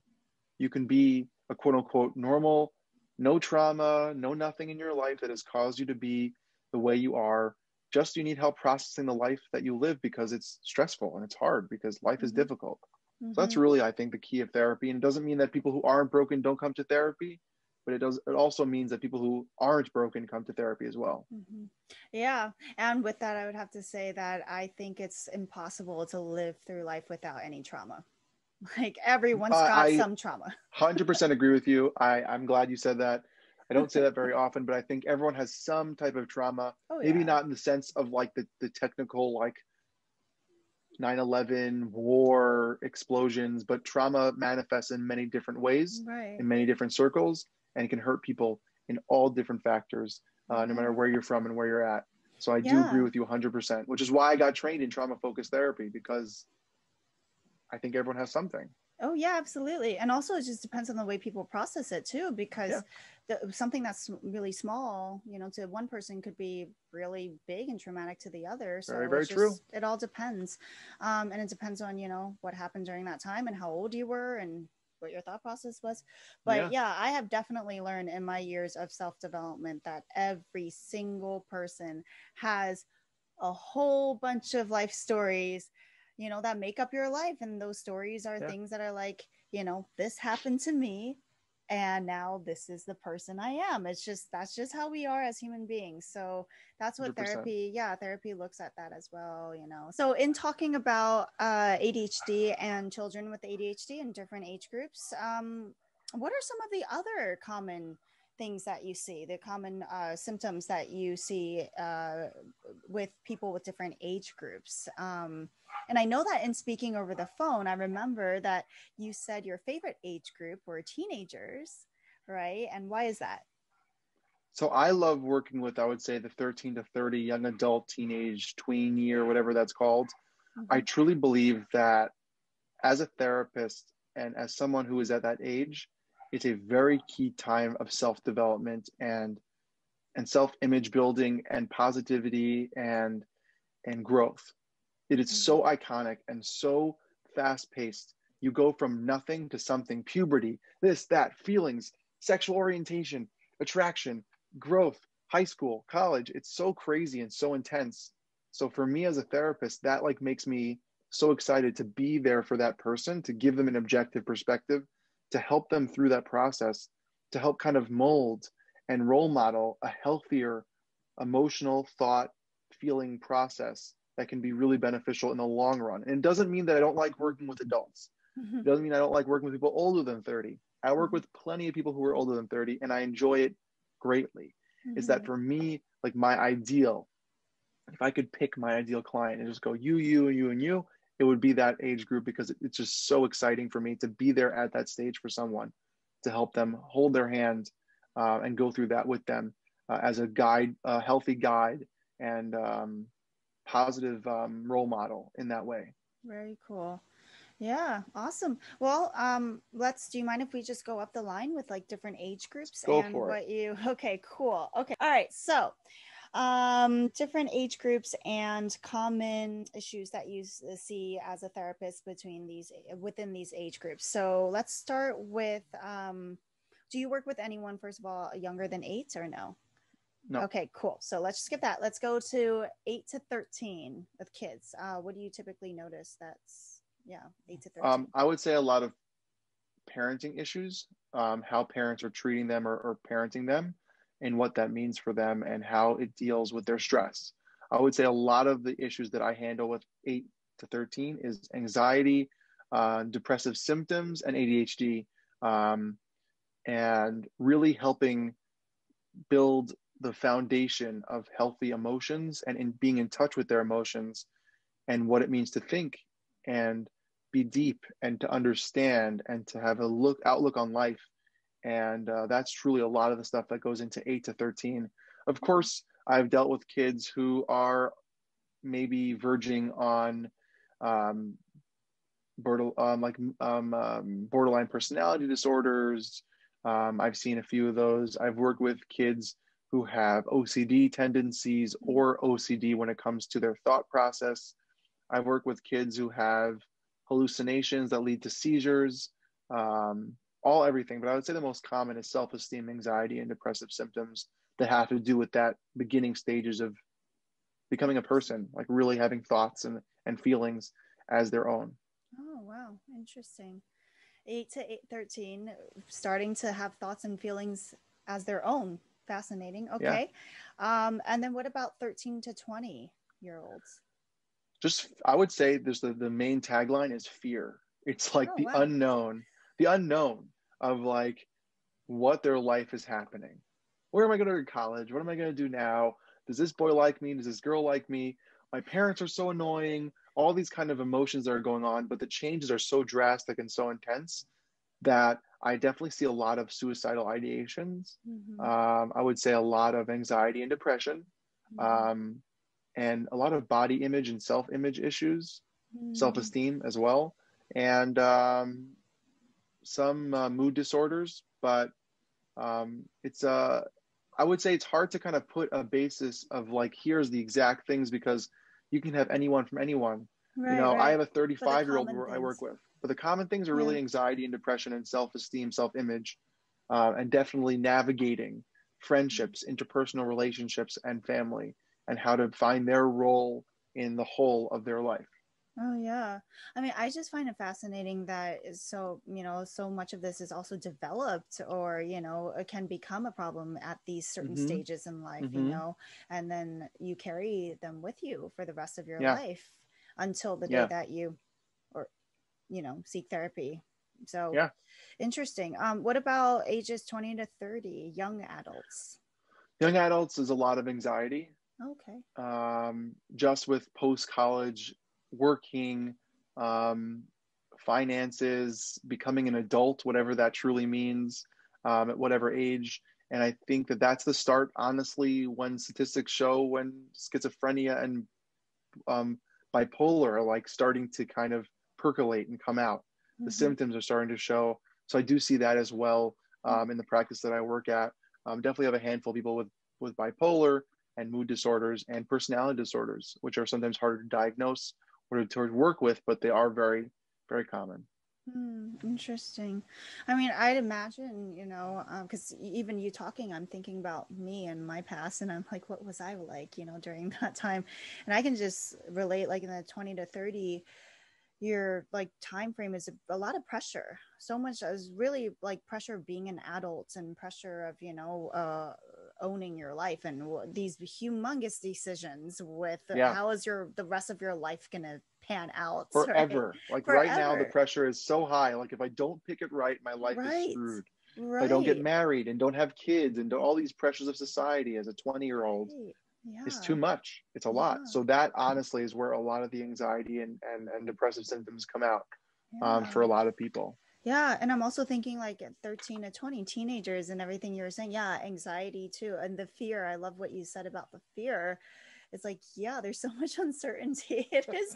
You can be a quote unquote normal, no trauma, no nothing in your life that has caused you to be the way you are. just you need help processing the life that you live because it's stressful and it's hard because life is difficult. So that's really, I think, the key of therapy. And it doesn't mean that people who aren't broken don't come to therapy, but it also means that people who aren't broken come to therapy as well. Yeah. And with that, I would have to say that I think it's impossible to live through life without any trauma. Like everyone's got some trauma. 100% agree with you. I'm glad you said that. I don't say that very often, but I think everyone has some type of trauma. Maybe not in the sense of like the technical, like 9/11 war explosions, but trauma manifests in many different ways, in many different circles, and it can hurt people in all different factors, no matter where you're from and where you're at. So I do agree with you 100%, which is why I got trained in trauma-focused therapy, because I think everyone has something. Oh yeah, absolutely. And also it just depends on the way people process it too, because something that's really small, you know, to one person could be really big and traumatic to the other. So very true. It all depends. And it depends on, you know, what happened during that time and how old you were and what your thought process was. But I have definitely learned in my years of self-development that every single person has a whole bunch of life stories, you know, that make up your life. And those stories are things that are like, you know, this happened to me and now this is the person I am. That's just how we are as human beings. So that's what 100%. therapy looks at that as well, you know. So in talking about ADHD and children with ADHD in different age groups, what are some of the other common things that you see, the common symptoms that you see with people with different age groups? And I know that in speaking over the phone, I remember that you said your favorite age group were teenagers, right? And why is that? So I love working with, I would say, the 13 to 30 young adult, teenage, tween year, whatever that's called. I truly believe that as a therapist and as someone who is at that age, it's a very key time of self-development and self-image building and positivity and growth. It is so iconic and so fast-paced. You go from nothing to something, puberty, this, that, feelings, sexual orientation, attraction, growth, high school, college. It's so crazy and so intense. So for me as a therapist, that like makes me so excited to be there for that person, to give them an objective perspective, to help them through that process, to help kind of mold and role model a healthier emotional thought, feeling process that can be really beneficial in the long run. And it doesn't mean that I don't like working with adults. It doesn't mean I don't like working with people older than 30. I work with plenty of people who are older than 30 and I enjoy it greatly. Is that for me, like my ideal, if I could pick my ideal client and just go you, and you, it would be that age group, because it's just so exciting for me to be there at that stage for someone, to help them hold their hand and go through that with them as a guide, a healthy guide and positive role model in that way. Very cool. Yeah, awesome. Well, do you mind if we just go up the line with like different age groups and what you, okay, cool. Okay. All right. So, different age groups and common issues that you see as a therapist within these age groups. So let's start with, do you work with anyone, first of all, younger than 8 or no? No. Okay, cool. So let's skip that. Let's go to 8 to 13 with kids. What do you typically notice that's, 8 to 13? I would say a lot of parenting issues, how parents are treating them or parenting them, and what that means for them and how it deals with their stress. I would say a lot of the issues that I handle with 8 to 13 is anxiety, depressive symptoms, and ADHD, and really helping build the foundation of healthy emotions and in being in touch with their emotions and what it means to think and be deep and to understand and to have a outlook on life. And that's truly a lot of the stuff that goes into 8 to 13. Of course, I've dealt with kids who are maybe verging on borderline personality disorders. I've seen a few of those. I've worked with kids who have OCD tendencies or OCD when it comes to their thought process. I've worked with kids who have hallucinations that lead to seizures, everything. But I would say the most common is self-esteem, anxiety, and depressive symptoms that have to do with that beginning stages of becoming a person, like really having thoughts and feelings as their own. Oh, wow. Interesting. 8 to 13, starting to have thoughts and feelings as their own. Fascinating. Yeah. Okay. And then what about 13 to 20-year-olds? Just, I would say there's the main tagline is fear. It's like Oh, wow. the unknown of like what their life is happening. Where am I going to go to college? What am I going to do now? Does this boy like me? Does this girl like me? My parents are so annoying. All these kind of emotions that are going on, but the changes are so drastic and so intense that I definitely see a lot of suicidal ideations. Mm-hmm. I would say a lot of anxiety and depression, Mm-hmm. and a lot of body image and self-image issues, Mm-hmm. self-esteem as well, and some mood disorders. But it's I would say it's hard to kind of put a basis of like, here's the exact things, because you can have anyone from anyone. Right, I right. have a For the 35-year-old common I work things. with, but the common things are Yeah. really anxiety and depression and self-esteem, self-image, and definitely navigating friendships, interpersonal relationships, and family, and how to find their role in the whole of their life. Oh yeah. I mean, I just find it fascinating that is so, so much of this is also developed, or, it can become a problem at these certain Mm-hmm. stages in life, Mm-hmm. and then you carry them with you for the rest of your Yeah. life until the day Yeah. that you, or, seek therapy. So Yeah. interesting. What about ages 20 to 30, young adults? Young adults is a lot of anxiety, Okay. just with post-college working, um, finances, becoming an adult, whatever that truly means, at whatever age. And I think that that's the start, honestly, when statistics show when schizophrenia and um, bipolar are like starting to kind of percolate and come out. The Mm-hmm. symptoms are starting to show. So I do see that as well, in the practice that I work at. Definitely have a handful of people with bipolar and mood disorders and personality disorders, which are sometimes harder to diagnose or to work with, but they are very, very common. Interesting. I mean, I'd imagine, because even you talking, I'm thinking about me and my past, and I'm like, what was I like, during that time? And I can just relate, like in the 20 to 30 year like time frame is a lot of pressure. So much is really like pressure of being an adult, and pressure of, owning your life, and these humongous decisions with Yeah, how is the rest of your life gonna pan out, right? forever. Like right now, the Forever. pressure is so high. Like if I don't pick it right, my life is Right. screwed. If I don't get Right. married and don't have kids and all these pressures of society as a 20-year-old, Right. is Yeah. too much. It's a lot. Yeah. So that honestly is where a lot of the anxiety and depressive symptoms come out, for Yeah. a lot of people. Yeah. And I'm also thinking like at 13 to 20 teenagers and everything you were saying. Yeah. Anxiety too. And the fear. I love what you said about the fear. It's like, yeah, there's so much uncertainty. It is.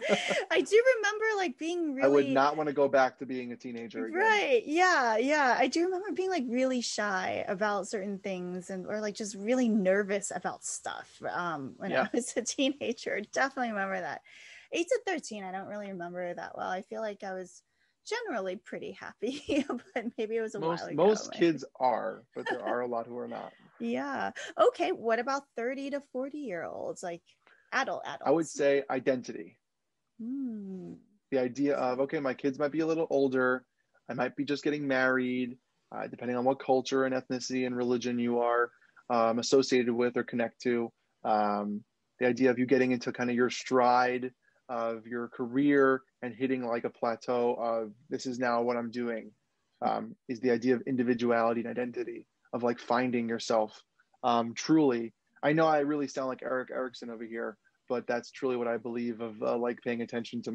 I do remember like being I would really. not want to go back to being a teenager again. Right. Yeah. Yeah. I do remember being like really shy about certain things, and or like just really nervous about stuff when I Yeah. was a teenager. Definitely remember that. 8 to 13, I don't really remember that well. I feel like I was generally pretty happy, but maybe it was a while ago. Most kids are, but there are a lot who are not. Yeah. Okay. What about 30 to 40-year-olds, like I would adults? say identity. Hmm. The idea of, okay, my kids might be a little older. I might be just getting married, depending on what culture and ethnicity and religion you are associated with or connect to. The idea of you getting into kind of your stride of your career and hitting like a plateau of this is now what I'm doing, is the idea of individuality and identity, of like finding yourself, truly. I know I really sound like Eric Erickson over here, but that's truly what I believe of, like paying attention to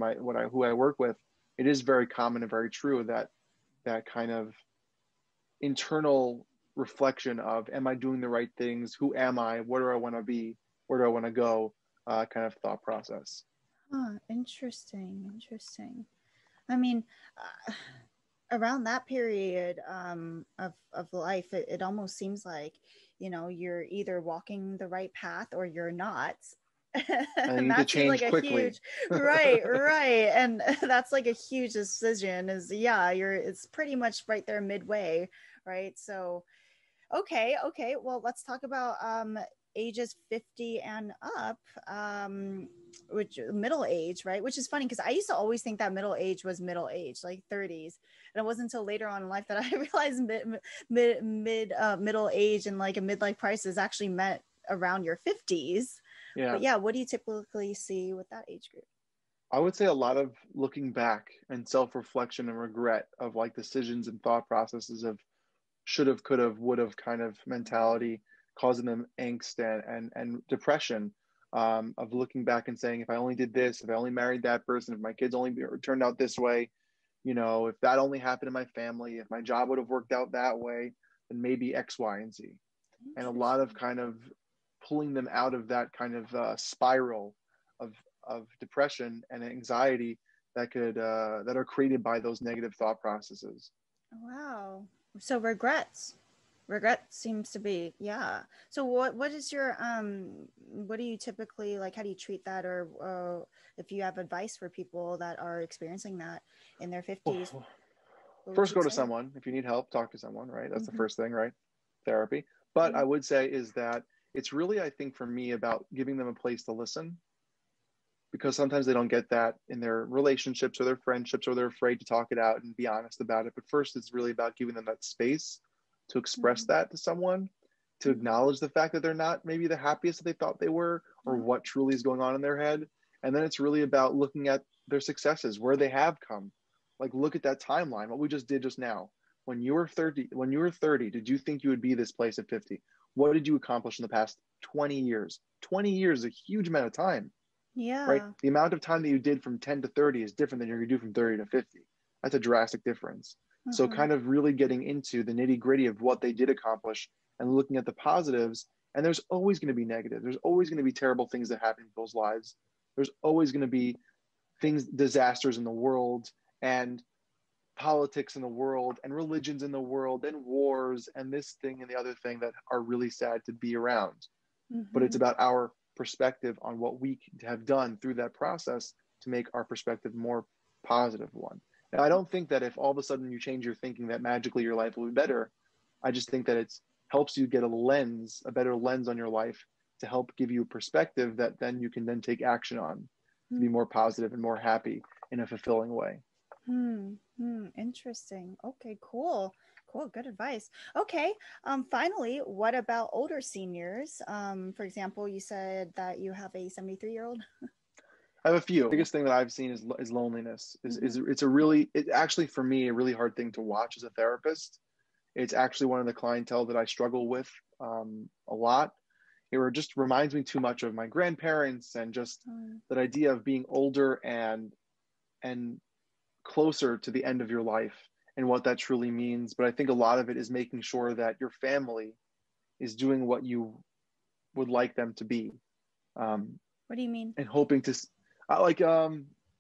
who I work with. It is very common and very true that that kind of internal reflection of, am I doing the right things? Who am I? Where do I want to be? Where do I want to go? Kind of thought process. Huh, interesting, interesting. I mean, uh, around that period of life, it almost seems like, you're either walking the right path or you're not. And you And need to that seems like change a huge, quickly. right, right. And that's like a huge decision is, yeah, it's pretty much right there midway, right? So, okay, okay. Well, let's talk about ages 50 and up, which middle age, right? Which is funny because I used to always think that middle age was middle age, like 30s. And it wasn't until later on in life that I realized middle age and like a midlife crisis is actually meant around your 50s. Yeah. But yeah, what do you typically see with that age group? I would say a lot of looking back and self-reflection and regret of like decisions and thought processes of should have, could have, would have kind of mentality, causing them angst and depression, of looking back and saying, if I only did this, if I only married that person, if my kids only turned out this way, you know, if that only happened in my family, if my job would have worked out that way, then maybe X, Y, and Z. And a lot of kind of pulling them out of that kind of spiral of depression and anxiety that could that are created by those negative thought processes. Wow. So regret seems to be, yeah. So what is your what do you typically like, how do you treat that, or if you have advice for people that are experiencing that in their 50s? First, go to someone. If you need help, talk to someone, right? That's the first thing, right? Therapy. But I would say is that it's really, I think for me, about giving them a place to listen, because sometimes they don't get that in their relationships or their friendships, or they're afraid to talk it out and be honest about it. But first, it's really about giving them that space to express that to someone, to acknowledge the fact that they're not maybe the happiest that they thought they were, or what truly is going on in their head. And then it's really about looking at their successes, where they have come. Like, look at that timeline, what we just did just now. When you were 30, did you think you would be this place at 50? What did you accomplish in the past 20 years? 20 years is a huge amount of time. Yeah. Right? The amount of time that you did from 10 to 30 is different than you're going to do from 30 to 50. That's a drastic difference. So kind of really getting into the nitty gritty of what they did accomplish and looking at the positives. And there's always going to be negative. There's always going to be terrible things that happen in people's lives. There's always going to be things, disasters in the world, and politics in the world, and religions in the world, and wars, and this thing and the other thing that are really sad to be around. But it's about our perspective on what we have done through that process to make our perspective more positive one. Now, I don't think that if all of a sudden you change your thinking that magically your life will be better. I just think that it helps you get a better lens on your life, to help give you a perspective that then you can then take action on to be more positive and more happy in a fulfilling way. Interesting. Okay, cool. Good advice. Okay. Finally, what about older seniors? For example, you said that you have a 73-year-old. I have a few. The biggest thing that I've seen is loneliness. It's actually for me a really hard thing to watch as a therapist. It's actually one of the clientele that I struggle with a lot. It just reminds me too much of my grandparents, and just that idea of being older and closer to the end of your life and what that truly means. But I think a lot of it is making sure that your family is doing what you would like them to be. What do you mean? And hoping to,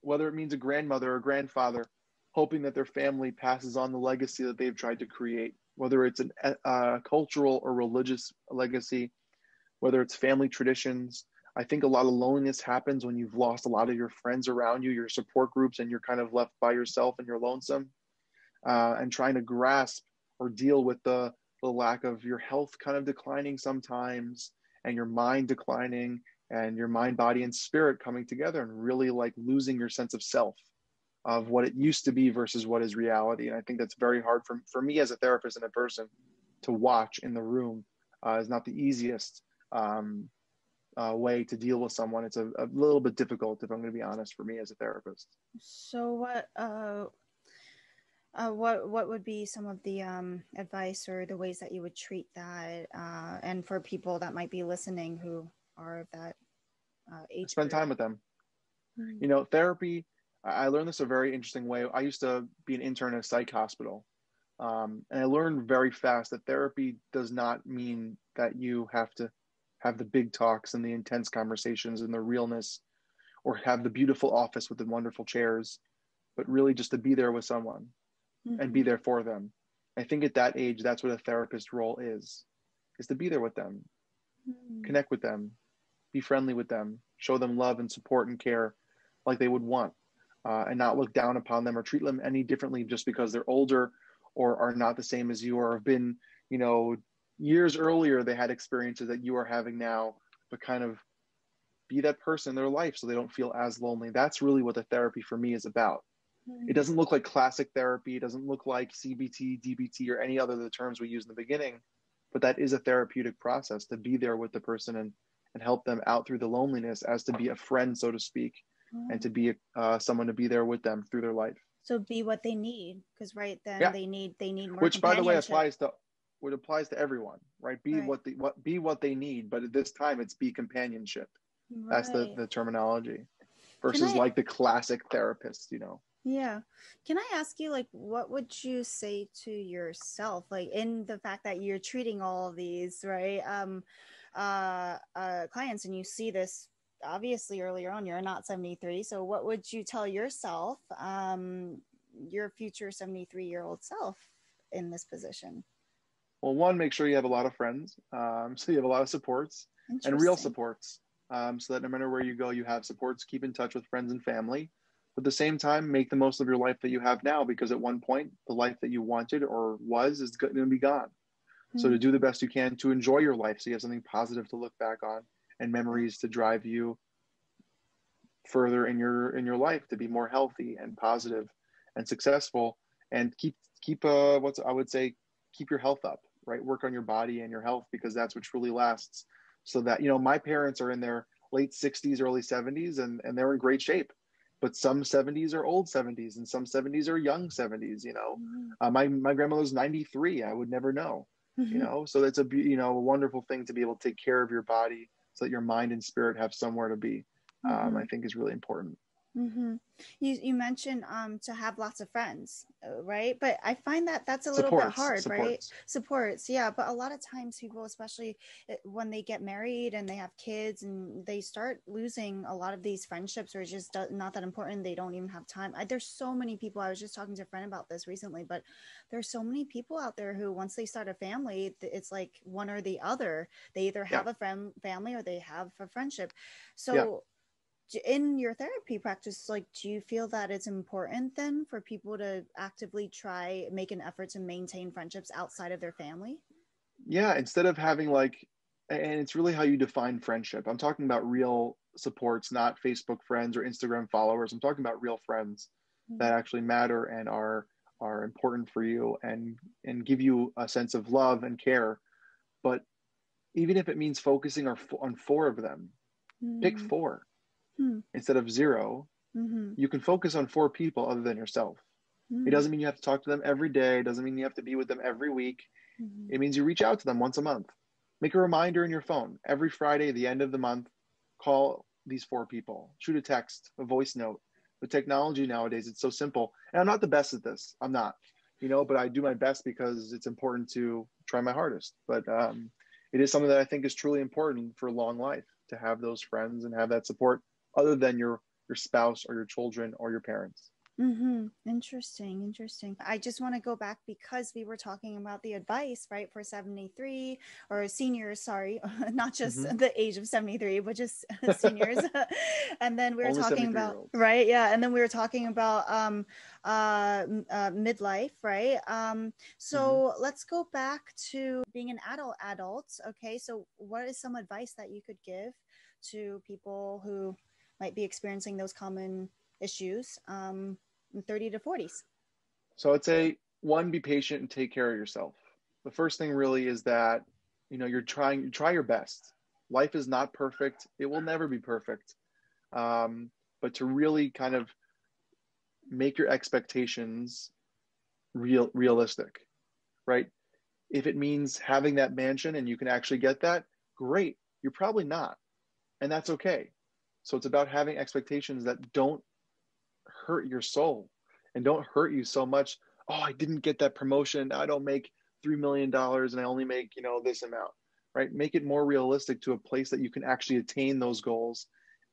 whether it means a grandmother or grandfather, hoping that their family passes on the legacy that they've tried to create, whether it's a cultural or religious legacy, whether it's family traditions. I think a lot of loneliness happens when you've lost a lot of your friends around you, your support groups, and you're kind of left by yourself and you're lonesome, and trying to grasp or deal with the lack of your health kind of declining sometimes, and your mind declining, and your mind, body, and spirit coming together, and really like losing your sense of self, of what it used to be versus what is reality. And I think that's very hard for me as a therapist and a person to watch in the room. Is not the easiest way to deal with someone. It's a little bit difficult, if I'm going to be honest, for me as a therapist. So what would be some of the advice or the ways that you would treat that, and for people that might be listening who are of that age? Spend time with them. You know, therapy, I learned this a very interesting way. I used to be an intern at a psych hospital, and I learned very fast that therapy does not mean that you have to have the big talks and the intense conversations and the realness, or have the beautiful office with the wonderful chairs, but really just to be there with someone and be there for them. I think at that age, that's what a therapist role is to be there with them, connect with them, be friendly with them, show them love and support and care like they would want, and not look down upon them or treat them any differently just because they're older or are not the same as you, or have been, years earlier they had experiences that you are having now, but kind of be that person in their life so they don't feel as lonely. That's really what the therapy for me is about. It doesn't look like classic therapy. It doesn't look like CBT, DBT, or any other of the terms we use in the beginning, but that is a therapeutic process to be there with the person and help them out through the loneliness, as to be a friend, so to speak, and to be someone to be there with them through their life. So be what they need, because right then Yeah. they need more Which, by the way, companionship. applies to everyone, right? Be what they need, but at this time it's be companionship. That's the terminology, versus like the classic therapist, you know. Yeah. Can I ask you, like, what would you say to yourself, like, in the fact that you're treating all of these, right, clients, and you see this obviously earlier on, you're not 73. So what would you tell yourself, your future 73-year-old self in this position? Well, one, make sure you have a lot of friends. So you have a lot of supports, and real supports. So that no matter where you go, you have supports. Keep in touch with friends and family. But at the same time, make the most of your life that you have now, because at one point, the life that you wanted or was is going to be gone. So to do the best you can to enjoy your life, so you have something positive to look back on and memories to drive you further in your life, to be more healthy and positive and successful, and keep I would say, keep your health up, right? Work on your body and your health, because that's what truly lasts. So that, you know, my parents are in their late 60s, early 70s, and they're in great shape. But some 70s are old 70s, and some 70s are young 70s, you know. My grandmother's 93. I would never know, you know. So that's a wonderful thing to be able to take care of your body, so that your mind and spirit have somewhere to be. I think is really important. You mentioned to have lots of friends, right? But I find that that's a little bit hard, right? Supports, yeah. But a lot of times people, especially when they get married and they have kids, and they start losing a lot of these friendships, or it's just not that important. They don't even have time. There's so many people. I was just talking to a friend about this recently, but there's so many people out there who, once they start a family, it's like one or the other. They either have a family or they have a friendship. So in your therapy practice, like, do you feel that it's important then for people to actively make an effort to maintain friendships outside of their family? Yeah, instead of having like, and it's really how you define friendship. I'm talking about real supports, not Facebook friends or Instagram followers. I'm talking about real friends that actually matter and are important for you, and give you a sense of love and care. But even if it means focusing on 4 of them, pick 4 instead of 0. You can focus on 4 people other than yourself. It doesn't mean you have to talk to them every day. It doesn't mean you have to be with them every week. It means you reach out to them once a month. Make a reminder in your phone. Every Friday, the end of the month, call these 4 people. Shoot a text, a voice note. With technology nowadays, it's so simple. And I'm not the best at this. I'm not, but I do my best because it's important to try my hardest. But it is something that I think is truly important for long life, to have those friends and have that support other than your spouse or your children or your parents. Interesting. I just want to go back, because we were talking about the advice, right, for 73 or seniors, sorry, not just the age of 73, but just seniors. And then we were talking about, right. Yeah. And then we were talking about midlife, right? So let's go back to being an adult. Okay. So what is some advice that you could give to people who might be experiencing those common issues in 30 to 40s? So I'd say, 1, be patient and take care of yourself. The first thing really is that, you try your best. Life is not perfect. It will never be perfect. But to really kind of make your expectations realistic, right? If it means having that mansion and you can actually get that, great. You're probably not. And that's okay. So it's about having expectations that don't hurt your soul and don't hurt you so much. Oh, I didn't get that promotion. I don't make $3 million and I only make, this amount, right? Make it more realistic to a place that you can actually attain those goals,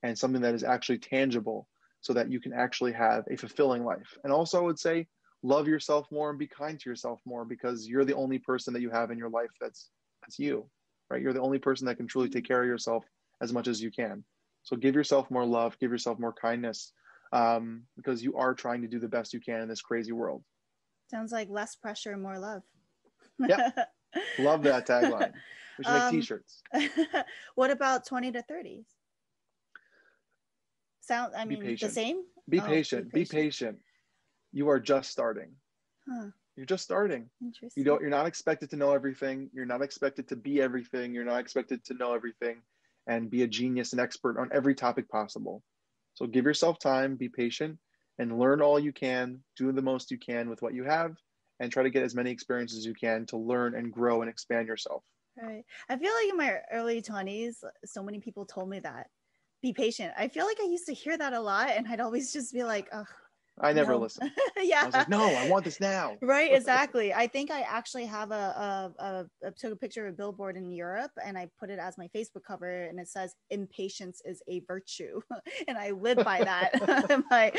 and something that is actually tangible, so that you can actually have a fulfilling life. And also, I would say, love yourself more and be kind to yourself more, because you're the only person that you have in your life that's you, right? You're the only person that can truly take care of yourself as much as you can. So give yourself more love, give yourself more kindness, because you are trying to do the best you can in this crazy world. Sounds like less pressure, more love. Yeah, Love that tagline. We should make t-shirts. What about 20 to 30s? Be patient. The same? Be patient. Be patient. You are just starting. Huh. You're just starting. Interesting. You're not expected to know everything. You're not expected to be everything. You're not expected to know everything and be a genius and expert on every topic possible. So give yourself time, be patient, and learn all you can, do the most you can with what you have, and try to get as many experiences as you can to learn and grow and expand yourself. Right. I feel like in my early 20s, so many people told me that. Be patient. I feel like I used to hear that a lot, and I'd always just be like, oh, I never listened. Yeah. I was like, no, I want this now. Right, exactly. I think I actually have took a picture of a billboard in Europe, and I put it as my Facebook cover, and it says impatience is a virtue. And I lived by that in my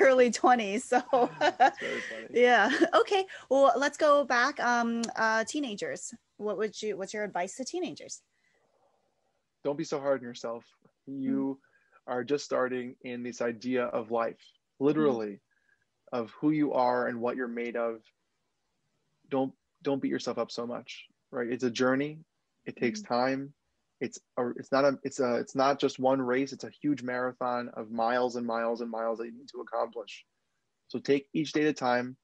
early 20s. So That's very funny. Yeah. Okay. Well, let's go back. Teenagers. What's your advice to teenagers? Don't be so hard on yourself. You are just starting in this idea of life, literally, of who you are and what you're made of. Don't beat yourself up so much, right? It's a journey. It takes time. It's not just one race. It's a huge marathon of miles and miles and miles that you need to accomplish. So take each day at a time.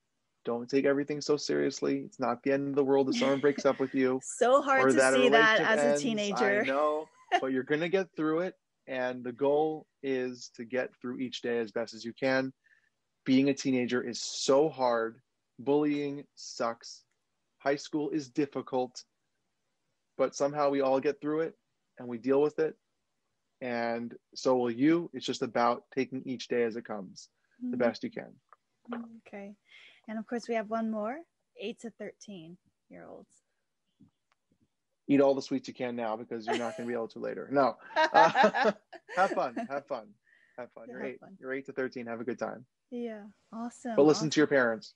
Don't take everything so seriously. It's not the end of the world if someone breaks up with you. So hard to see that as a teenager. I know, but you're going to get through it. And the goal is to get through each day as best as you can. Being a teenager is so hard. Bullying sucks. High school is difficult. But somehow we all get through it and we deal with it. And so will you. It's just about taking each day as it comes, the best you can. Okay. And of course, we have one more, 8 to 13-year-olds. Eat all the sweets you can now because you're not going to be able to later. No. Have fun. You're 8 to 13. Have a good time. Yeah. Awesome. But listen to your parents.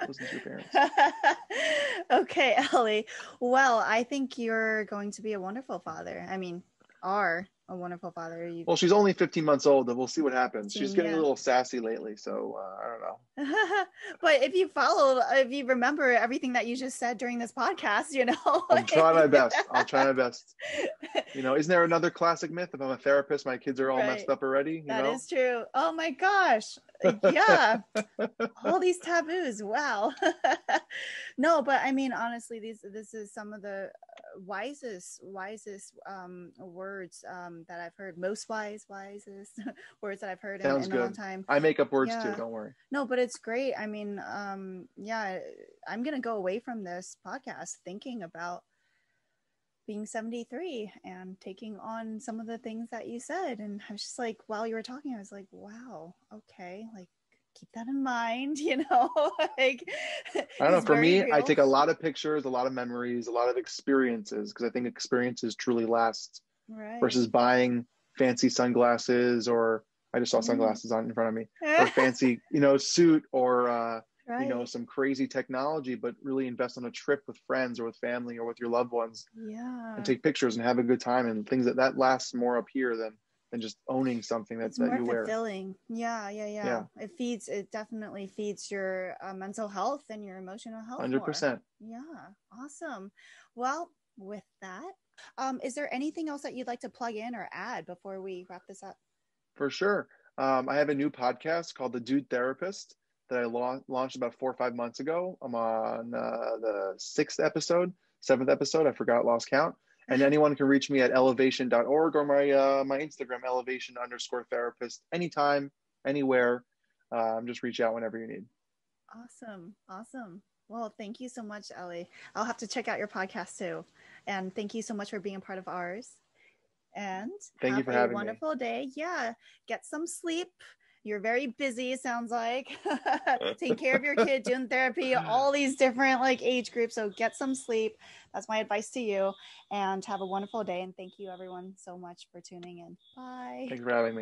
Listen to your parents. Okay, Ellie. Well, I think you're going to be a wonderful father. I mean, are a wonderful father. Well, she's only 15 months old, and we'll see what happens. She's getting a little sassy lately, so I don't know. But if you remember everything that you just said during this podcast, I'm trying my best. I'll try my best. Isn't there another classic myth? If I'm a therapist, my kids are all messed up already. That is true. Oh my gosh. Yeah. All these taboos. Wow. No, but I mean, honestly, this is some of the wisest words that I've heard. Most wisest words that I've heard in a long time. I make up words too. Don't worry. No, but it's great. I mean, yeah, I'm gonna go away from this podcast thinking about being 73 and taking on some of the things that you said. And I was just like, while you were talking, I was like, wow, okay, like keep that in mind, like I don't know. For me, real. I take a lot of pictures, a lot of memories, a lot of experiences, because I think experiences truly last versus buying fancy sunglasses, or I just saw sunglasses on in front of me, or fancy, suit, or some crazy technology, but really invest on a trip with friends or with family or with your loved ones, and take pictures and have a good time, and things that last more up here than just owning something that you wear. Fulfilling. Yeah. It definitely feeds your mental health and your emotional health. 100%. Yeah. Awesome. Well, with that, is there anything else that you'd like to plug in or add before we wrap this up? For sure. I have a new podcast called The Dude Therapist that I launched about 4 or 5 months ago. I'm on the 7th episode. I forgot, lost count. And anyone can reach me at elevation.org or my Instagram, elevation_therapist, anytime, anywhere. Just reach out whenever you need. Awesome. Well, thank you so much, Ellie. I'll have to check out your podcast too. And thank you so much for being a part of ours. And thank you for having me. Have a wonderful day. Yeah. Get some sleep. You're very busy, it sounds like. Take care of your kid, doing therapy, all these different age groups. So get some sleep. That's my advice to you. And have a wonderful day. And thank you everyone so much for tuning in. Bye. Thanks for having me.